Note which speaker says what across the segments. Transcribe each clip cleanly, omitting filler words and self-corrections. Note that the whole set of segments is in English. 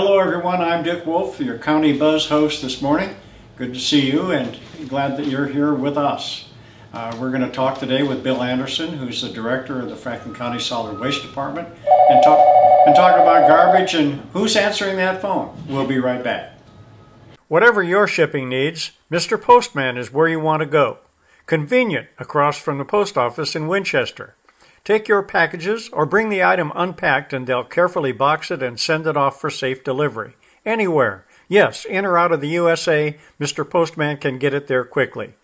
Speaker 1: Hello everyone, I'm Dick Wolff, your County Buzz host this morning. Good to see you and glad that you're here with us. We're going to talk today with Bill Anderson, who's the director of the Franklin County Solid Waste Department, and talk about garbage and who's answering that phone. We'll be right back. Whatever your shipping needs, Mr. Postman is where you want to go. Convenient across from the post office in Winchester. Take your packages or bring the item unpacked and they'll carefully box it and send it off for safe delivery. Anywhere. Yes, in or out of the USA, Mr. Postman can get it there quickly.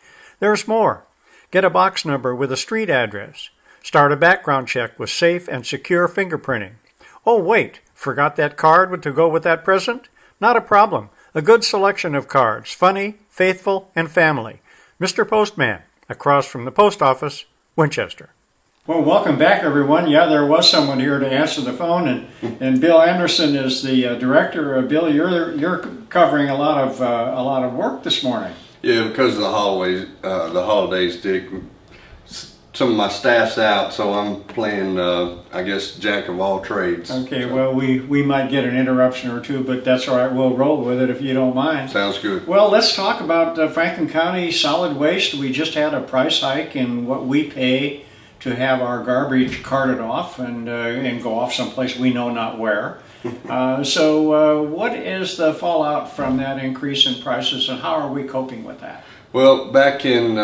Speaker 1: There's more. Get a box number with a street address. Start a background check with safe and secure fingerprinting. Oh wait, forgot that card to go with that present? Not a problem. A good selection of cards, funny, faithful, and family. Mr. Postman, across from the post office, Winchester. Well, welcome back, everyone. Yeah, there was someone here to answer the phone, and Bill Anderson is the director. Bill, you're covering a lot of work this morning.
Speaker 2: Yeah, because of the holidays, Dick. Some of my staff's out, so I'm playing, I guess, jack of all trades.
Speaker 1: Okay, well, we might get an interruption or two, but that's all right. We'll roll with it if you don't mind.
Speaker 2: Sounds good.
Speaker 1: Well, let's talk about Franklin County solid waste. We just had a price hike in what we pay to have our garbage carted off and go off someplace we know not where. So what is the fallout from that increase in prices, and how are we coping with that?
Speaker 2: Well, back in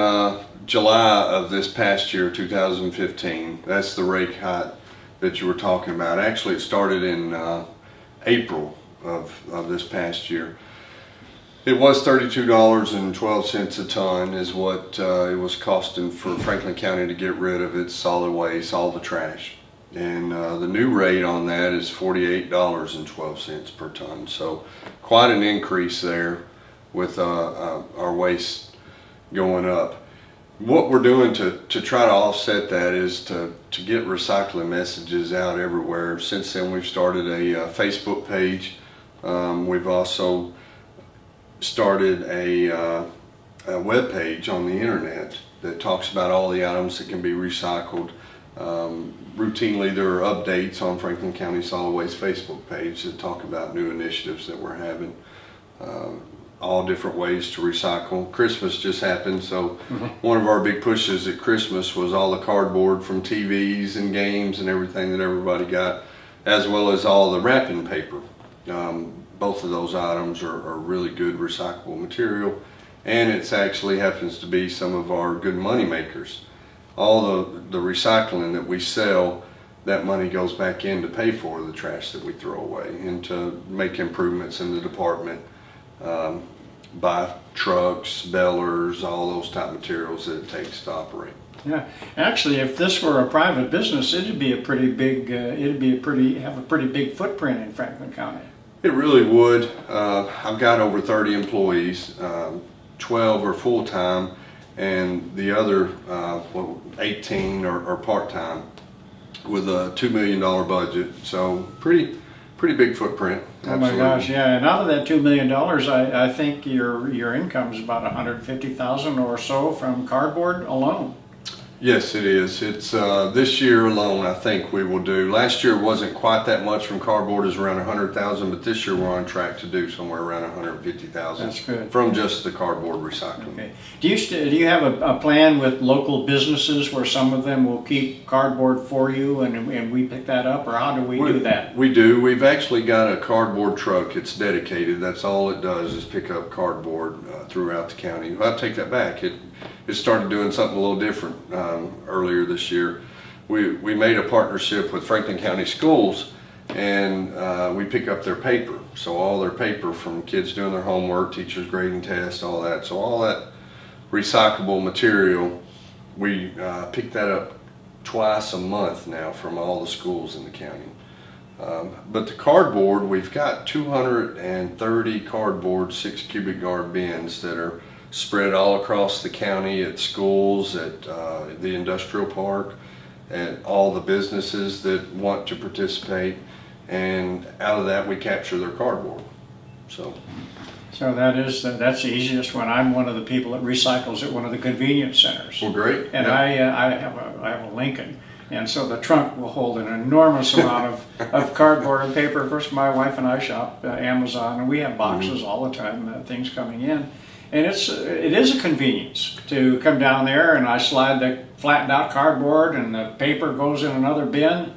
Speaker 2: July of this past year, 2015, that's the rate hike that you were talking about. Actually, it started in April of this past year. It was $32.12 a ton is what it was costing for Franklin County to get rid of its solid waste, all the trash. And the new rate on that is $48.12 per ton. So quite an increase there with our waste going up. What we're doing to try to offset that is to get recycling messages out everywhere. Since then we've started a Facebook page. We've also started a web page on the internet that talks about all the items that can be recycled. Routinely there are updates on Franklin County Solid Waste Facebook page that talk about new initiatives that we're having, all different ways to recycle. Christmas just happened, so one of our big pushes at Christmas was all the cardboard from TVs and games and everything that everybody got, as well as all the wrapping paper. Both of those items are really good recyclable material, and it actually happens to be some of our good money makers. All the recycling that we sell, that money goes back in to pay for the trash that we throw away and to make improvements in the department, buy trucks, balers, all those type of materials that it takes to operate.
Speaker 1: Yeah, actually, if this were a private business, it'd be a pretty big, have a pretty big footprint in Franklin County.
Speaker 2: It really would. I've got over 30 employees, 12 are full-time, and the other 18 are part-time, with a $2 million budget. So pretty big footprint.
Speaker 1: Oh my gosh, yeah. And out of that $2 million, I think your income is about $150,000 or so from cardboard alone.
Speaker 2: Yes, it is. It's this year alone, I think we will do. Last year wasn't quite that much from cardboard, is around $100,000, but this year we're on track to do somewhere around $150,000.
Speaker 1: That's good.
Speaker 2: From just the cardboard recycling.
Speaker 1: Okay. Do you have a plan with local businesses where some of them will keep cardboard for you and we pick that up, or how do we do that?
Speaker 2: We do. We've actually got a cardboard truck. It's dedicated. That's all it does is pick up cardboard throughout the county. I'll take that back. It started doing something a little different earlier this year. We made a partnership with Franklin County Schools, and we pick up their paper. So all their paper from kids doing their homework, teachers grading tests, all that. So all that recyclable material, we pick that up twice a month now from all the schools in the county. But the cardboard, we've got 230 cardboard 6 cubic yard bins that are spread all across the county, at schools, at the industrial park, at all the businesses that want to participate, and out of that we capture their cardboard. So
Speaker 1: that's the easiest one. I'm one of the people that recycles at one of the convenience centers.
Speaker 2: Well, great.
Speaker 1: And
Speaker 2: yeah.
Speaker 1: I have a Lincoln. And so the trunk will hold an enormous amount of cardboard and paper. Of course, my wife and I shop Amazon, and we have boxes all the time, things coming in. And it is a convenience to come down there, and I slide the flattened out cardboard, and the paper goes in another bin.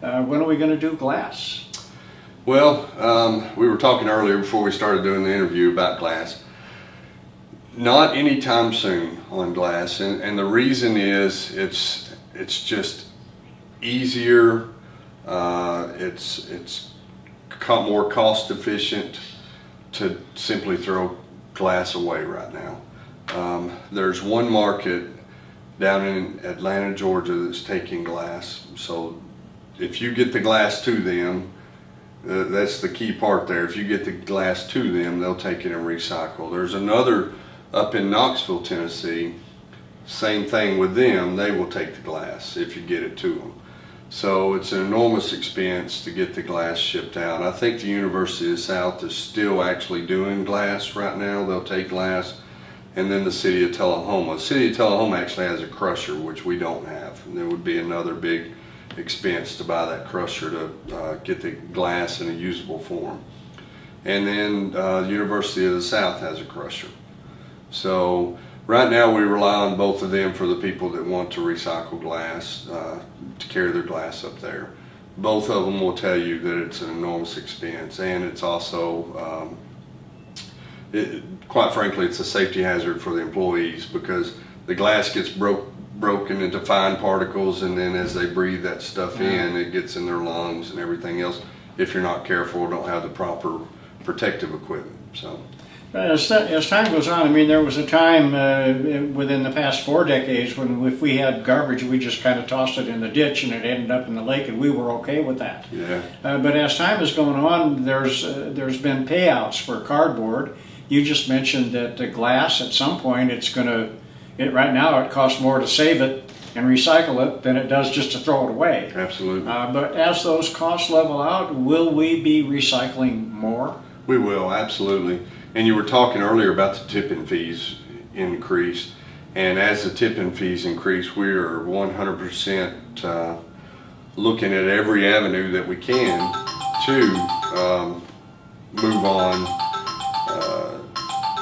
Speaker 1: When are we going to do glass?
Speaker 2: Well, we were talking earlier before we started doing the interview about glass. Not anytime soon on glass, and the reason is it's just easier, it's more cost efficient to simply throw glass away right now. There's one market down in Atlanta, Georgia that's taking glass, so if you get the glass to them, that's the key part there. If you get the glass to them, they'll take it and recycle. There's another up in Knoxville, Tennessee, same thing with them. They will take the glass if you get it to them. So it's an enormous expense to get the glass shipped out. I think the University of the South is still actually doing glass right now. They'll take glass. And then the City of Tullahoma. The City of Tullahoma actually has a crusher, which we don't have. And there would be another big expense to buy that crusher to get the glass in a usable form. And then the University of the South has a crusher. So right now we rely on both of them for the people that want to recycle glass, to carry their glass up there. Both of them will tell you that it's an enormous expense, and it's also, quite frankly, it's a safety hazard for the employees, because the glass gets broken into fine particles, and then as they breathe that stuff in, it gets in their lungs and everything else. If you're not careful, don't have the proper protective equipment. So.
Speaker 1: As time goes on, I mean, there was a time within the past 4 decades when if we had garbage, we just kind of tossed it in the ditch and it ended up in the lake, and we were okay with that.
Speaker 2: Yeah.
Speaker 1: But as time has gone on, there's been payouts for cardboard. You just mentioned that the glass, at some point, right now it costs more to save it and recycle it than it does just to throw it away.
Speaker 2: Absolutely.
Speaker 1: But as those costs level out, will we be recycling more?
Speaker 2: We will, absolutely. And you were talking earlier about the tipping fees increase, and as the tipping fees increase, we are 100% looking at every avenue that we can to move on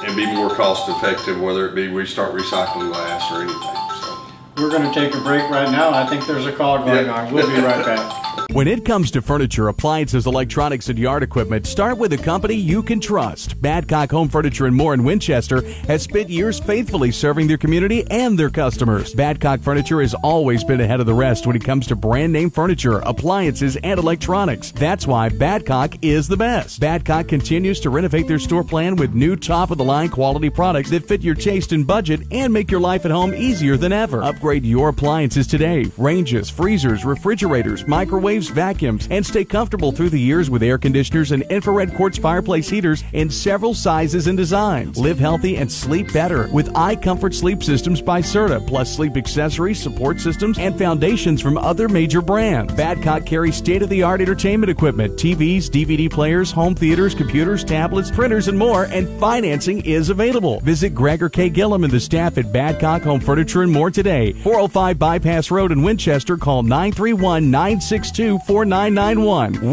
Speaker 2: and be more cost effective, whether it be we start recycling glass or anything. So
Speaker 1: we're going to take a break right now. I think there's a call going on. We'll be right back.
Speaker 3: When it comes to furniture, appliances, electronics, and yard equipment, start with a company you can trust. Badcock Home Furniture and More in Winchester has spent years faithfully serving their community and their customers. Badcock Furniture has always been ahead of the rest when it comes to brand name furniture, appliances, and electronics. That's why Badcock is the best. Badcock continues to renovate their store plan with new top-of-the-line quality products that fit your taste and budget and make your life at home easier than ever. Upgrade your appliances today. Ranges, freezers, refrigerators, microwaves, vacuums, and stay comfortable through the years with air conditioners and infrared quartz fireplace heaters in several sizes and designs. Live healthy and sleep better with iComfort Sleep Systems by Serta, plus sleep accessories, support systems, and foundations from other major brands. Badcock carries state-of-the-art entertainment equipment, TVs, DVD players, home theaters, computers, tablets, printers, and more, and financing is available. Visit Gregor K. Gillum and the staff at Badcock Home Furniture and More today. 405 Bypass Road in Winchester. Call 931-962-4991.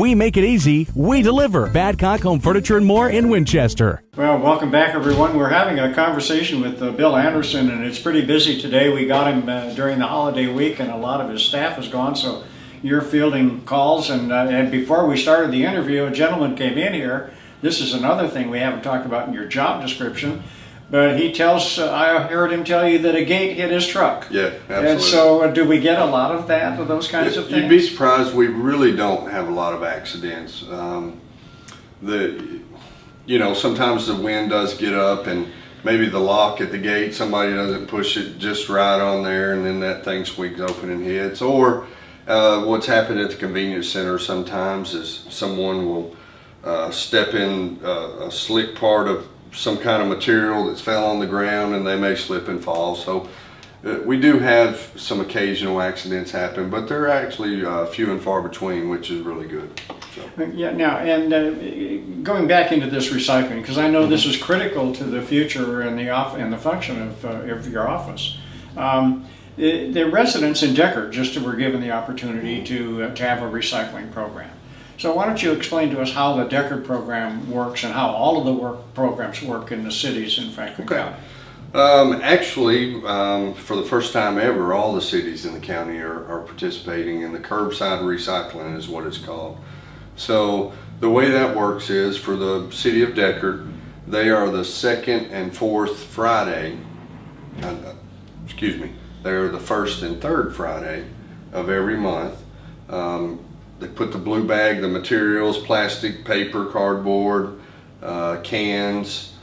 Speaker 3: We make it easy. We deliver. Badcock Home Furniture and More in Winchester.
Speaker 1: Well, welcome back, everyone. We're having a conversation with Bill Anderson, and it's pretty busy today. We got him during the holiday week, and a lot of his staff is gone, so you're fielding calls. And before we started the interview, a gentleman came in here. This is another thing we haven't talked about in your job description. But he tells, I heard him tell you that a gate hit his truck.
Speaker 2: Yeah, absolutely.
Speaker 1: And so do we get a lot of that, of those kinds of things?
Speaker 2: You'd be surprised, we really don't have a lot of accidents. Sometimes the wind does get up and maybe the lock at the gate, somebody doesn't push it just right on there, and then that thing swings open and hits. Or what's happened at the convenience center sometimes is someone will step in a slick part of some kind of material that's fell on the ground, and they may slip and fall. So we do have some occasional accidents happen, but they're actually few and far between, which is really good. So.
Speaker 1: Yeah. Now, and going back into this recycling, because I know this is critical to the future and the function of your office. the residents in Deckard just were given the opportunity to have a recycling program. So why don't you explain to us how the Deckard program works and how all of the programs work in the cities in Franklin County?
Speaker 2: Actually, for the first time ever, all the cities in the county are participating in the curbside recycling is what it's called. So the way that works is for the city of Deckard, they are the second and fourth Friday, they are the first and third Friday of every month. They put the blue bag, the materials, plastic, paper, cardboard, cans,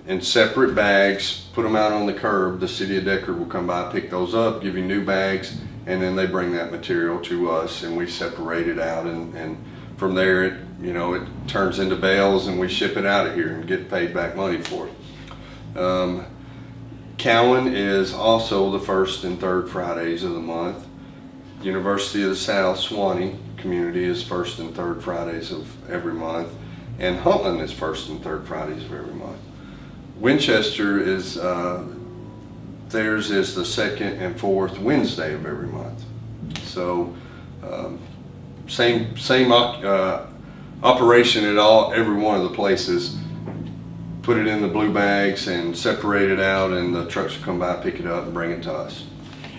Speaker 2: in separate bags, put them out on the curb. The city of Deckard will come by, pick those up, give you new bags, and then they bring that material to us and we separate it out, and from there it turns into bales and we ship it out of here and get paid back money for it. Cowan is also the first and third Fridays of the month. University of the South Suwannee community is first and third Fridays of every month, and Huntland is first and third Fridays of every month. Winchester is theirs is the second and fourth Wednesday of every month. So same operation at every one of the places. Put it in the blue bags and separate it out, and the trucks will come by, pick it up, and bring it to us.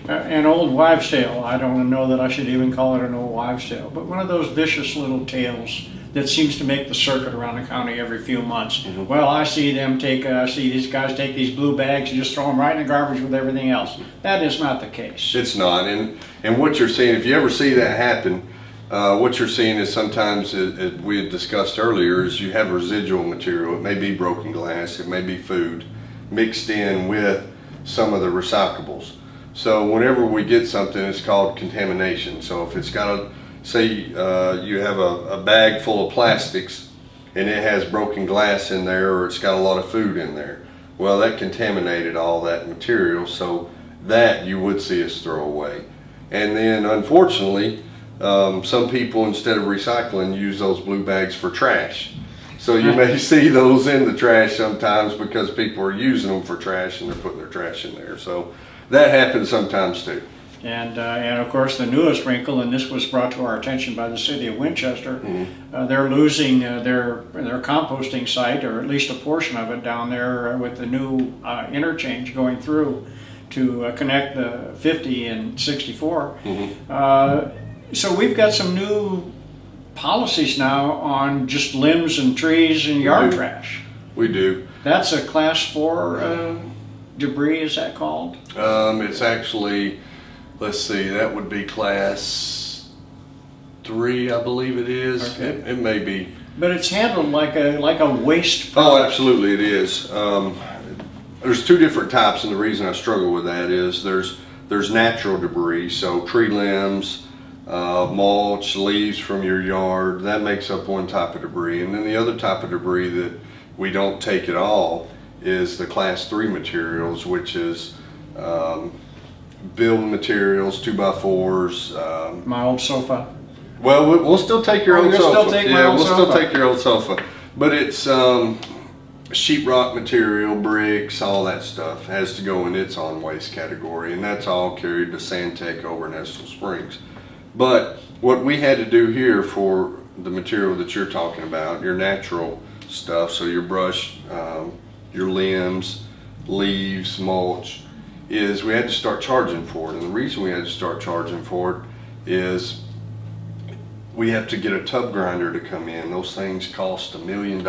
Speaker 1: An old wives' tale. I don't know that I should even call it an old wives' tale, but one of those vicious little tales that seems to make the circuit around the county every few months. Mm-hmm. Well, I see these guys take these blue bags and just throw them right in the garbage with everything else. That is not the case.
Speaker 2: It's not, and what you're seeing, if you ever see that happen, what you're seeing is sometimes, we had discussed earlier, is you have residual material. It may be broken glass, it may be food, mixed in with some of the recyclables. So whenever we get something, it's called contamination. So if it's got say you have a bag full of plastics and it has broken glass in there, or it's got a lot of food in there, well, that contaminated all that material, so that you would see us throw away. And then unfortunately, some people, instead of recycling, use those blue bags for trash. So you may see those in the trash sometimes because people are using them for trash and they're putting their trash in there. So that happens sometimes too.
Speaker 1: And of course the newest wrinkle, and this was brought to our attention by the city of Winchester, they're losing their composting site, or at least a portion of it down there with the new interchange going through to connect the 50 and 64. So we've got some new policies now on just limbs and trees and yard trash.
Speaker 2: We do.
Speaker 1: That's a class 4 debris, is that called?
Speaker 2: It's actually, let's see, that would be class 3, I believe it is.
Speaker 1: Okay.
Speaker 2: It may be.
Speaker 1: But it's handled like a waste product.
Speaker 2: Oh, absolutely it is. There's two different types, and the reason I struggle with that is there's natural debris, so tree limbs, mulch, leaves from your yard, that makes up one type of debris. And then the other type of debris that we don't take at all is the class 3 materials, which is building materials, 2x4s.
Speaker 1: My old sofa.
Speaker 2: Well, we'll still take your old sofa.
Speaker 1: Still take my old sofa.
Speaker 2: Still take your old sofa. But it's sheetrock material, bricks, all that stuff has to go in its on waste category, and that's all carried to Sandtech over in Estill Springs. But what we had to do here for the material that you're talking about, your natural stuff, so your brush, your limbs, leaves, mulch, is we had to start charging for it. And the reason we had to start charging for it is we have to get a tub grinder to come in. Those things cost $1 million.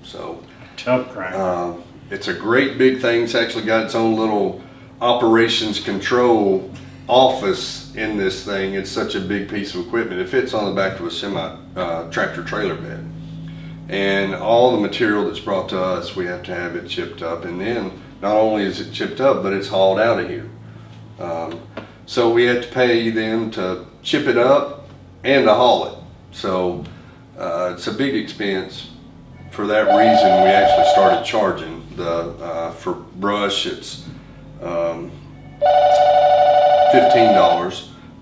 Speaker 2: So
Speaker 1: tub grinder.
Speaker 2: It's a great big thing. It's actually got its own little operations control office in this thing. It's such a big piece of equipment. It fits on the back of a semi tractor trailer bed. And all the material that's brought to us, we have to have it chipped up, and then not only is it chipped up, but it's hauled out of here. So we had to pay them to chip it up and to haul it. So it's a big expense. For that reason, we actually started charging. For brush, it's $15.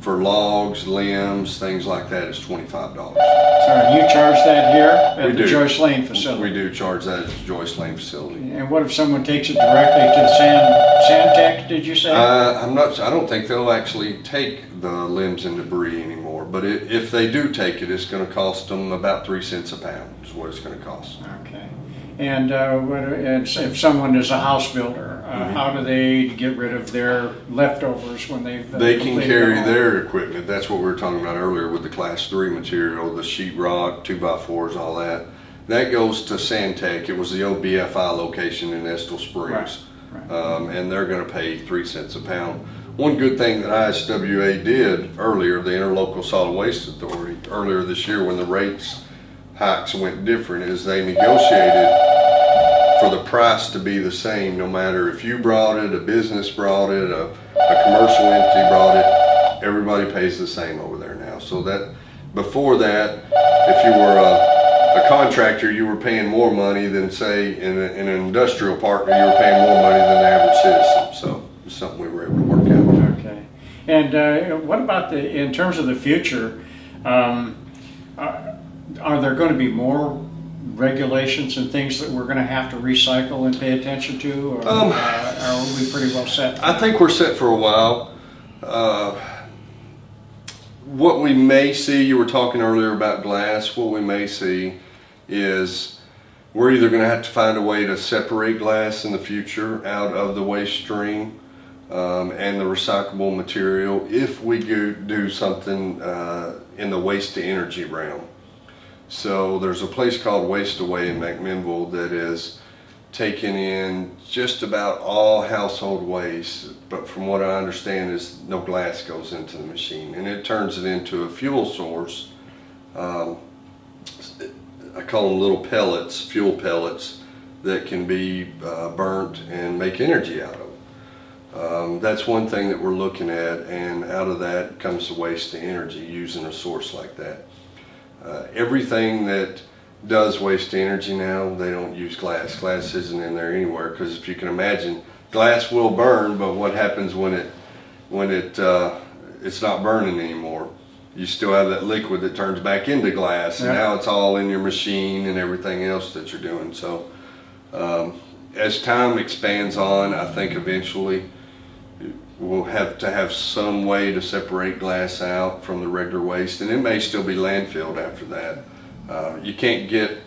Speaker 2: For logs, limbs, things like that, it's $25.
Speaker 1: So you charge that here at
Speaker 2: We
Speaker 1: the
Speaker 2: do.
Speaker 1: Joyce Lane facility?
Speaker 2: We do charge that at the Joyce Lane facility.
Speaker 1: And what if someone takes it directly to Sandtech, did you say?
Speaker 2: I don't think they'll actually take the limbs and debris anymore, but if they do take it, it's going to cost them about 3 cents a pound is what it's going to cost.
Speaker 1: Okay. And if someone is a house builder, how do they get rid of their leftovers when they've
Speaker 2: They can
Speaker 1: completed
Speaker 2: carry
Speaker 1: the home?
Speaker 2: their equipment. That's what we were talking about earlier with the Class 3 material, the sheetrock, 2x4s, all that. That goes to Sandtech. It was the old BFI location in Estill Springs.
Speaker 1: Right.
Speaker 2: And they're going to pay 3 cents a pound. One good thing that ISWA did earlier, the Interlocal Solid Waste Authority, earlier this year when the rates hikes went different, is they negotiated for the price to be the same no matter if you brought it, a business brought it, a commercial entity brought it. Everybody pays the same over there now. So that before that, if you were a contractor, you were paying more money than, say, in an industrial partner, you were paying more money than the average citizen. So it's something we were able to work out.
Speaker 1: Okay. And what about in terms of the future? Are there going to be more regulations and things that we're going to have to recycle and pay attention to, or are we pretty well set?
Speaker 2: I think we're set for a while. What we may see, you were talking earlier about glass, what we may see is we're either going to have to find a way to separate glass in the future out of the waste stream and the recyclable material if we do something in the waste to energy realm. So there's a place called Waste Away in McMinnville that is taking in just about all household waste, but from what I understand is no glass goes into the machine, and it turns it into a fuel source. I call them little pellets, fuel pellets, that can be burnt and make energy out of. That's one thing that we're looking at, and out of that comes the waste to energy using a source like that. Everything that does waste to energy now, they don't use glass. Glass isn't in there anywhere, because if you can imagine, glass will burn, but what happens when it's not burning anymore? You still have that liquid that turns back into glass, and now it's all in your machine and everything else that you're doing. So as time expands on, I think eventually we'll have to have some way to separate glass out from the regular waste, and it may still be landfilled after that. You can't get,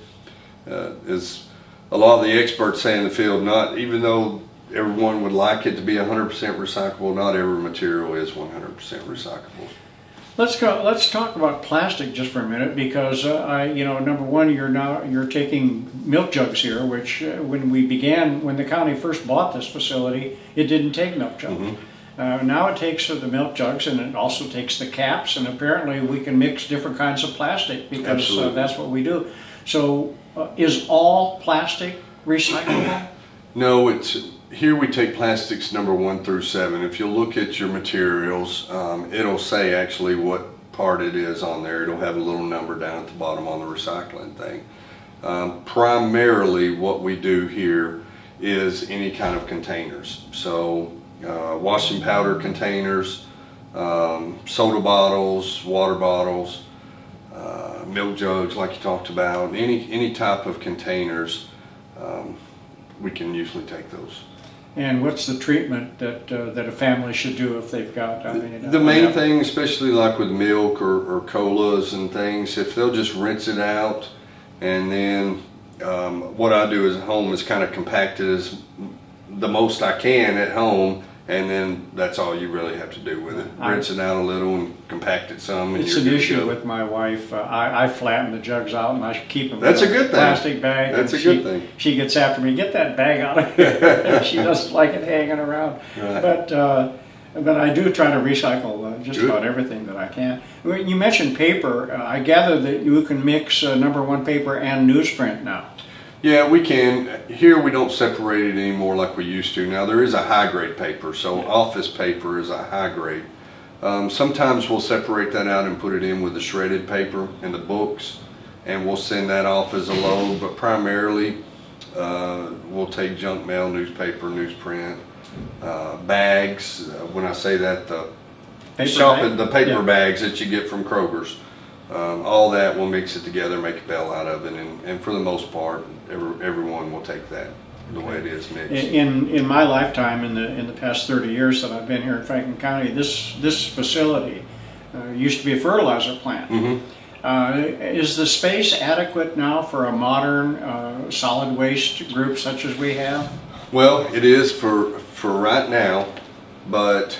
Speaker 2: as a lot of the experts say in the field, not even though everyone would like it to be 100% recyclable, not every material is 100% recyclable.
Speaker 1: Let's talk about plastic just for a minute, because number one, you're taking milk jugs here, which when the county first bought this facility, it didn't take milk jugs. Mm-hmm. Now it takes the milk jugs, and it also takes the caps, and apparently we can mix different kinds of plastic, because that's what we do. So is all plastic recyclable?
Speaker 2: No, here we take plastics number 1 through 7. If you look at your materials, it'll say actually what part it is on there. It'll have a little number down at the bottom on the recycling thing. Primarily what we do here is any kind of containers. So washing powder containers, soda bottles, water bottles, milk jugs like you talked about, any type of containers, we can usually take those.
Speaker 1: And what's the treatment that a family should do if they've got?
Speaker 2: The main thing, especially like with milk or colas and things, if they'll just rinse it out, and then what I do is at home is kind of compact it as the most I can at home, and then that's all you really have to do with it. Rinse it out a little and compact it some. And
Speaker 1: it's an issue with my wife. I flatten the jugs out and I keep them
Speaker 2: That's
Speaker 1: in
Speaker 2: a good thing.
Speaker 1: Plastic bag.
Speaker 2: That's a good thing.
Speaker 1: She gets after me, get that bag out of here. She doesn't like it hanging around.
Speaker 2: Right.
Speaker 1: But I do try to recycle just about everything that I can. You mentioned paper. I gather that you can mix number 1 paper and newsprint now.
Speaker 2: Yeah, we can. Here we don't separate it anymore like we used to. Now there is a high grade paper, so office paper is a high grade. Sometimes we'll separate that out and put it in with the shredded paper and the books, and we'll send that off as a load, but primarily we'll take junk mail, newspaper, newsprint, bags. When I say that, shopping, the paper
Speaker 1: Yeah.
Speaker 2: bags that you get from Kroger's. All that, we'll mix it together, make a bell out of it, and for the most part, everyone will take that the way it is mixed.
Speaker 1: In my lifetime, in the past 30 years that I've been here in Franklin County, this facility used to be a fertilizer plant. Is the space adequate now for a modern solid waste group such as we have?
Speaker 2: Well, it is for right now, but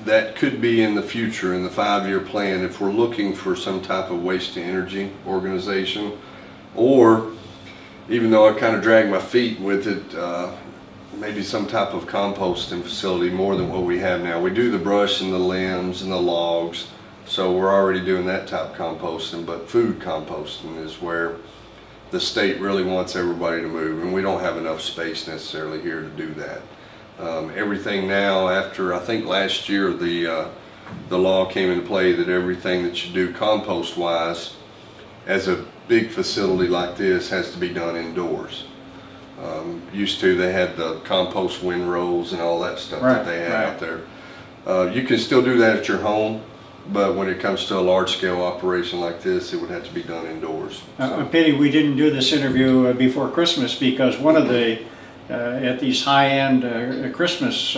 Speaker 2: that could be in the future, in the 5-year plan, if we're looking for some type of waste to energy organization, or even though I kind of drag my feet with it, maybe some type of composting facility more than what we have now. We do the brush and the limbs and the logs, so we're already doing that type of composting, but food composting is where the state really wants everybody to move, and we don't have enough space necessarily here to do that. Everything now, after I think last year the law came into play that everything that you do compost wise as a big facility like this has to be done indoors. Used to, they had the compost windrows and all that stuff that they had out there. You can still do that at your home, but when it comes to a large scale operation like this, it would have to be done indoors.
Speaker 1: A pity we didn't do this interview before Christmas, because one of the at these high-end Christmas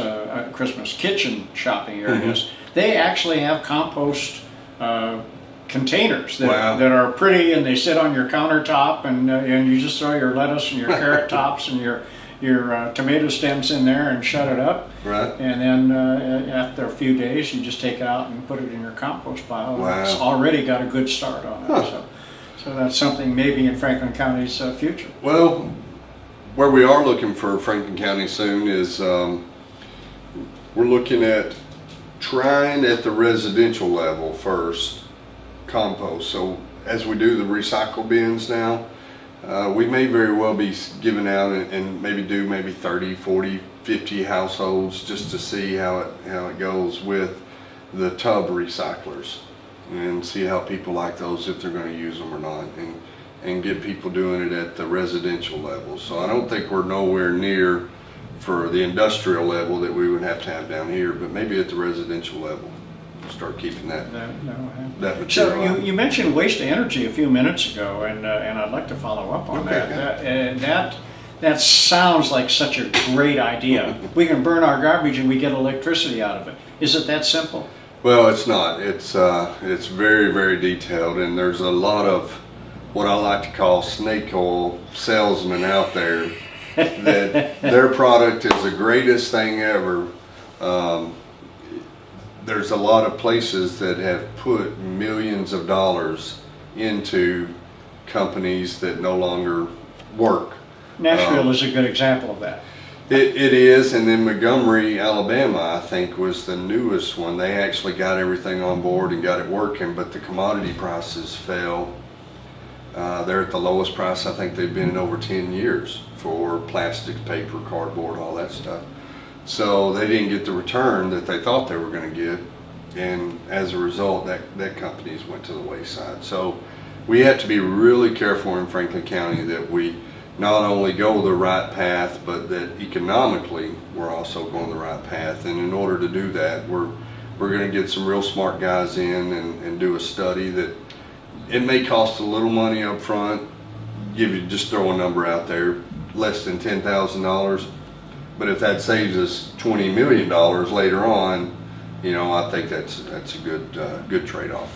Speaker 1: kitchen shopping areas, they actually have compost containers that are pretty, and they sit on your countertop, and you just throw your lettuce and your carrot tops and your tomato stems in there and shut it up.
Speaker 2: Right.
Speaker 1: And then after a few days, you just take it out and put it in your compost pile.
Speaker 2: Wow.
Speaker 1: And it's already got a good start on it. So that's something maybe in Franklin County's future.
Speaker 2: Well, where we are looking for Franklin County soon is we're looking at trying at the residential level first, compost. So as we do the recycle bins now, we may very well be giving out and maybe 30, 40, 50 households just to see how it goes with the tub recyclers, and see how people like those, if they're going to use them or not, and get people doing it at the residential level. So I don't think we're nowhere near for the industrial level that we would have to have down here, but maybe at the residential level, start keeping that material.
Speaker 1: So you mentioned waste to energy a few minutes ago, and I'd like to follow up on that. That sounds like such a great idea. We can burn our garbage and we get electricity out of it. Is it that simple?
Speaker 2: Well, it's not. It's very, very detailed, and there's a lot of what I like to call snake oil salesmen out there that their product is the greatest thing ever. There's a lot of places that have put millions of dollars into companies that no longer work.
Speaker 1: Nashville is a good example of that.
Speaker 2: It is, and then Montgomery, Alabama, I think, was the newest one. They actually got everything on board and got it working, but the commodity prices fell. They're at the lowest price I think they've been in over 10 years for plastic, paper, cardboard, all that stuff. So they didn't get the return that they thought they were going to get, and as a result, that companies went to the wayside. So we have to be really careful in Franklin County that we not only go the right path, but that economically we're also going the right path. And in order to do that, we're going to get some real smart guys in and do a study that it may cost a little money up front. Just throw a number out there, less than $10,000. But if that saves us $20 million later on, I think that's a good trade-off.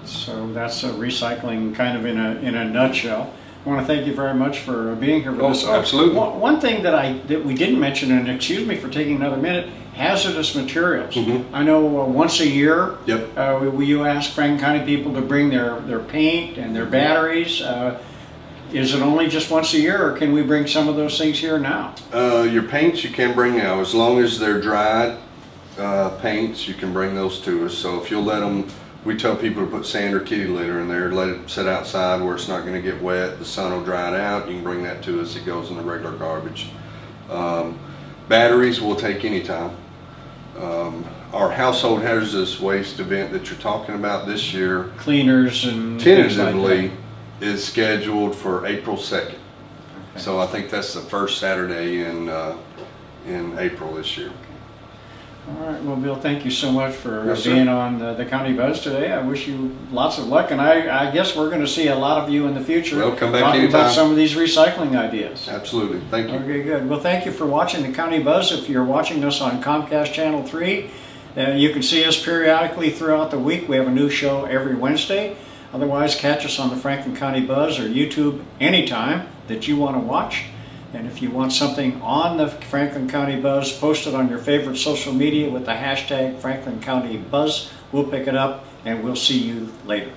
Speaker 1: So that's recycling kind of in a nutshell. I want to thank you very much for being here with us.
Speaker 2: Absolutely.
Speaker 1: One thing that we didn't mention, and excuse me for taking another minute, hazardous materials. I know once a year, you ask Franklin County people to bring their paint and their batteries. Is it only just once a year, or can we bring some of those things here now?
Speaker 2: Your paints you can bring now, as long as they're dried paints, you can bring those to us. So if you'll let them, we tell people to put sand or kitty litter in there, let it sit outside where it's not going to get wet, the sun will dry it out, you can bring that to us, it goes in the regular garbage. Batteries we'll take anytime. Our household hazardous waste event that you're talking about this year,
Speaker 1: cleaners and
Speaker 2: tentatively
Speaker 1: like
Speaker 2: is scheduled for April 2nd. Okay. So I think that's the first Saturday in April this year.
Speaker 1: All right, well, Bill, thank you so much for
Speaker 2: Yes, sir.
Speaker 1: being on the County Buzz today. I wish you lots of luck, and I guess we're going to see a lot of you in the future
Speaker 2: Well, come back
Speaker 1: talking
Speaker 2: anytime.
Speaker 1: about some of these recycling ideas.
Speaker 2: Absolutely. Thank you.
Speaker 1: Okay, good. Well, thank you for watching the County Buzz. If you're watching us on Comcast Channel 3, you can see us periodically throughout the week. We have a new show every Wednesday. Otherwise, catch us on the Franklin County Buzz or YouTube anytime that you want to watch. And if you want something on the Franklin County Buzz, post it on your favorite social media with the hashtag Franklin County Buzz. We'll pick it up and we'll see you later.